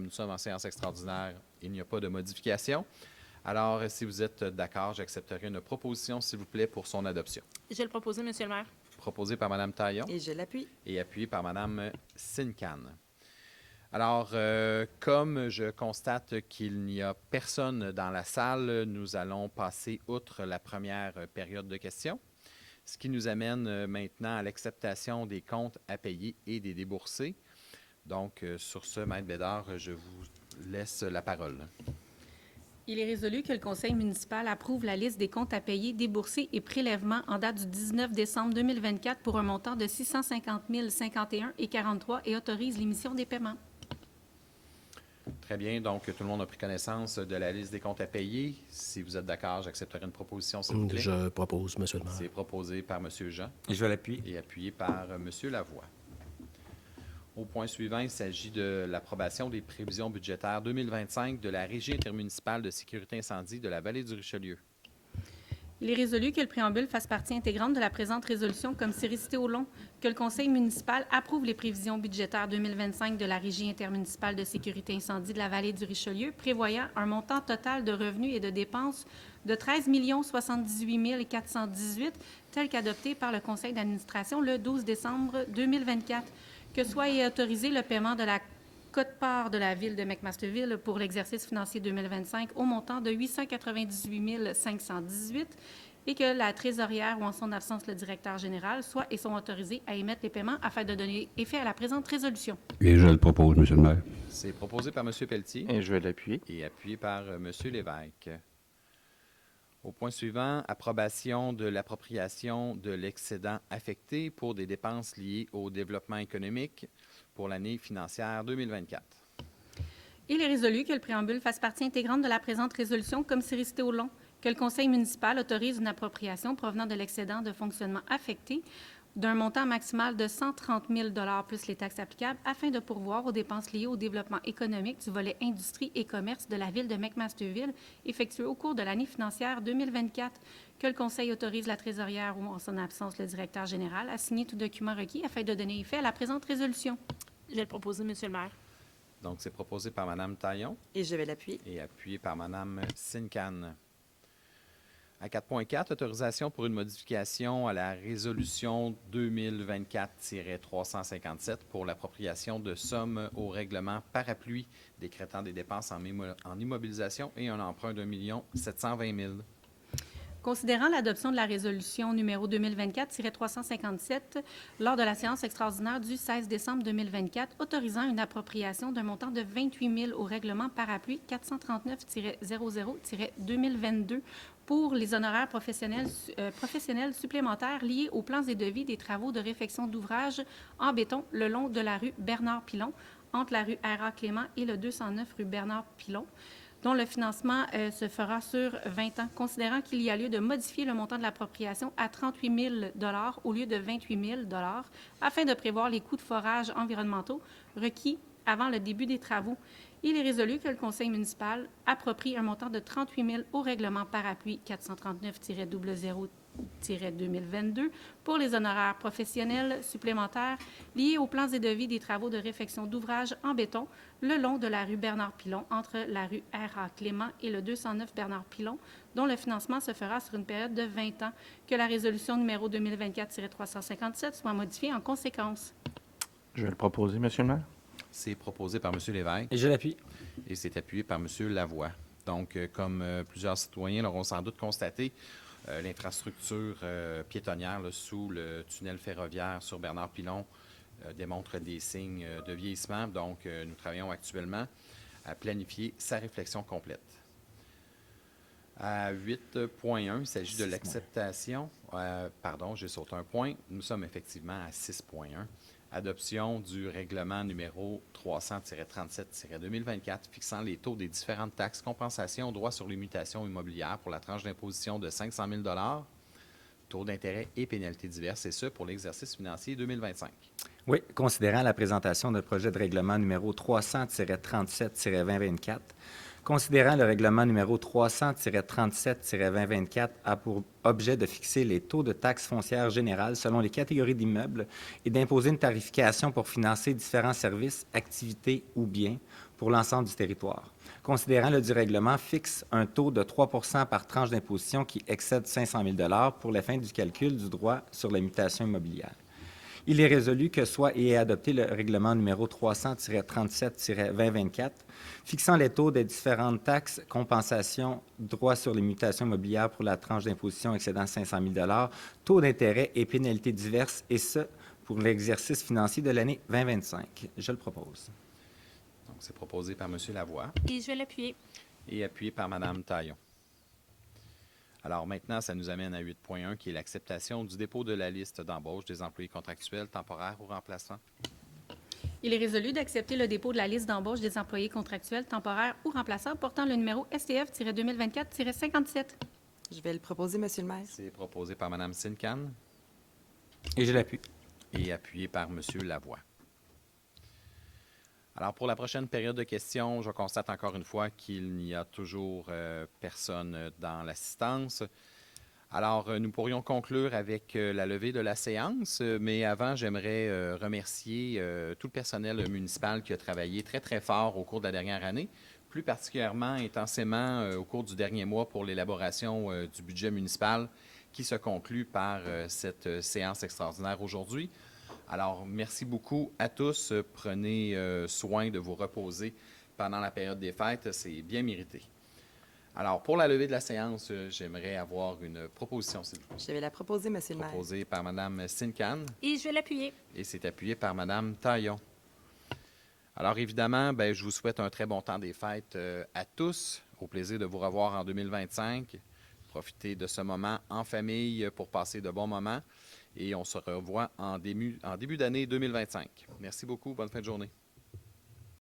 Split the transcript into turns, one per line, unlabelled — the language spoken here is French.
nous sommes en séance extraordinaire, il n'y a pas de modification. Alors, si vous êtes d'accord, j'accepterai une proposition, s'il vous plaît, pour son adoption.
Je vais le proposer, Monsieur le maire.
Proposée par Mme Taillon
Et je l'appuie.
et appuyée par Mme Sincan. Alors, comme je constate qu'il n'y a personne dans la salle, nous allons passer outre la première période de questions, ce qui nous amène maintenant à l'acceptation des comptes à payer et des déboursés. Donc, sur ce, Maître Bédard, je vous laisse la parole.
Il est résolu que le Conseil municipal approuve la liste des comptes à payer, déboursés et prélèvements en date du 19 décembre 2024 pour un montant de 650 051,43 et autorise l'émission des paiements.
Très bien. Donc, tout le monde a pris connaissance de la liste des comptes à payer. Si vous êtes d'accord, j'accepterai une proposition, s'il vous plaît.
Je propose, Monsieur le maire.
C'est proposé par M. Jean
Et je l'appuie.
et appuyé par M. Lavoie. Au point suivant, il s'agit de l'approbation des prévisions budgétaires 2025 de la Régie intermunicipale de sécurité incendie de la Vallée du Richelieu.
Il est résolu que le préambule fasse partie intégrante de la présente résolution comme c'est récité au long, que le Conseil municipal approuve les prévisions budgétaires 2025 de la Régie intermunicipale de sécurité incendie de la Vallée du Richelieu, prévoyant un montant total de revenus et de dépenses de 13 078 418, tel qu'adopté par le Conseil d'administration le 12 décembre 2024. Que soit autorisé le paiement de la quote-part de la Ville de McMasterville pour l'exercice financier 2025 au montant de 898 518 et que la trésorière ou en son absence le directeur général soient et sont autorisés à émettre les paiements afin de donner effet à la présente résolution.
Et je le propose, Monsieur le maire.
C'est proposé par M. Pelletier
Et je vais l'appuyer.
et appuyé par M. Lévesque. Au point suivant, approbation de l'appropriation de l'excédent affecté pour des dépenses liées au développement économique pour l'année financière 2024.
Il est résolu que le préambule fasse partie intégrante de la présente résolution comme c'est récité au long, que le Conseil municipal autorise une appropriation provenant de l'excédent de fonctionnement affecté d'un montant maximal de 130 000 plus les taxes applicables afin de pourvoir aux dépenses liées au développement économique du volet industrie et commerce de la Ville de McMasterville effectué au cours de l'année financière 2024, que le Conseil autorise la trésorière ou en son absence le directeur général à signer tout document requis afin de donner effet à la présente résolution.
Je vais le proposer, Monsieur le maire.
Donc, c'est proposé par Mme Taillon
Et je vais l'appuyer.
et appuyé par Mme Sincan. À 4.4, autorisation pour une modification à la résolution 2024-357 pour l'appropriation de sommes au règlement parapluie décrétant des dépenses en immobilisation et un emprunt d'1 720 000.
Considérant l'adoption de la résolution numéro 2024-357 lors de la séance extraordinaire du 16 décembre 2024, autorisant une appropriation d'un montant de 28 000 au règlement parapluie 439-00-2022 pour les honoraires professionnels supplémentaires liés aux plans et devis des travaux de réfection d'ouvrages en béton le long de la rue Bernard-Pilon, entre la rue R.A. Clément et le 209 rue Bernard-Pilon, dont le financement se fera sur 20 ans, considérant qu'il y a lieu de modifier le montant de l'appropriation à 38 000 au lieu de 28 000 afin de prévoir les coûts de forage environnementaux requis avant le début des travaux. Il est résolu que le Conseil municipal approprie un montant de 38 000 au règlement parapluie 439-00-2022 pour les honoraires professionnels supplémentaires liés aux plans et devis des travaux de réfection d'ouvrages en béton le long de la rue Bernard-Pilon, entre la rue R.A. Clément et le 209 Bernard-Pilon, dont le financement se fera sur une période de 20 ans, que la résolution numéro 2024-357 soit modifiée en conséquence.
Je vais le proposer, Monsieur le maire.
C'est proposé par M. Lévesque
Et je l'appuie.
et c'est appuyé par M. Lavoie. Donc, comme plusieurs citoyens l'auront sans doute constaté, l'infrastructure piétonnière là, sous le tunnel ferroviaire sur Bernard-Pilon démontre des signes de vieillissement. Donc, nous travaillons actuellement à planifier sa réflexion complète. À 8.1, il s'agit de l'acceptation. Pardon, j'ai sauté un point. Nous sommes effectivement à 6.1. Adoption du règlement numéro 300-37-2024 fixant les taux des différentes taxes, compensations, droits sur les mutations immobilières pour la tranche d'imposition de 500 000 taux d'intérêt et pénalités diverses, et ce pour l'exercice financier 2025.
Oui, considérant la présentation d'un projet de règlement numéro 300-37-2024, considérant le règlement numéro 300-37-2024 a pour objet de fixer les taux de taxes foncières générales selon les catégories d'immeubles et d'imposer une tarification pour financer différents services, activités ou biens pour l'ensemble du territoire. Considérant le du règlement fixe un taux de 3 % par tranche d'imposition qui excède 500 000 $ pour la fin du calcul du droit sur la mutation immobilière. Il est résolu que soit et est adopté le règlement numéro 300-37-2024, fixant les taux des différentes taxes, compensations, droits sur les mutations immobilières pour la tranche d'imposition excédant 500 000 $, taux d'intérêt et pénalités diverses, et ce, pour l'exercice financier de l'année 2025. Je le propose.
Donc, c'est proposé par M. Lavoie
Et je vais l'appuyer.
et appuyé par Mme Taillon. Alors maintenant, ça nous amène à 8.1, qui est l'acceptation du dépôt de la liste d'embauche des employés contractuels, temporaires ou remplaçants.
Il est résolu d'accepter le dépôt de la liste d'embauche des employés contractuels, temporaires ou remplaçants portant le numéro STF-2024-57.
Je vais le proposer, Monsieur le maire.
C'est proposé par Mme Sincan
Et je l'appuie.
et appuyé par M. Lavoie. Alors, pour la prochaine période de questions, je constate encore une fois qu'il n'y a toujours personne dans l'assistance. Alors, nous pourrions conclure avec la levée de la séance, mais avant, j'aimerais remercier tout le personnel municipal qui a travaillé très, très fort au cours de la dernière année, plus particulièrement intensément au cours du dernier mois pour l'élaboration du budget municipal qui se conclut par cette séance extraordinaire aujourd'hui. Alors, merci beaucoup à tous. Prenez soin de vous reposer pendant la période des fêtes. C'est bien mérité. Alors, pour la levée de la séance, j'aimerais avoir une proposition, s'il vous plaît.
Je vais la proposer, Monsieur le maire.
Proposée par Mme Sincan
Et je vais l'appuyer.
et c'est appuyé par Mme Taillon. Alors, évidemment, je vous souhaite un très bon temps des fêtes à tous. Au plaisir de vous revoir en 2025. Profitez de ce moment en famille pour passer de bons moments. Et on se revoit en début d'année 2025. Merci beaucoup. Bonne fin de journée.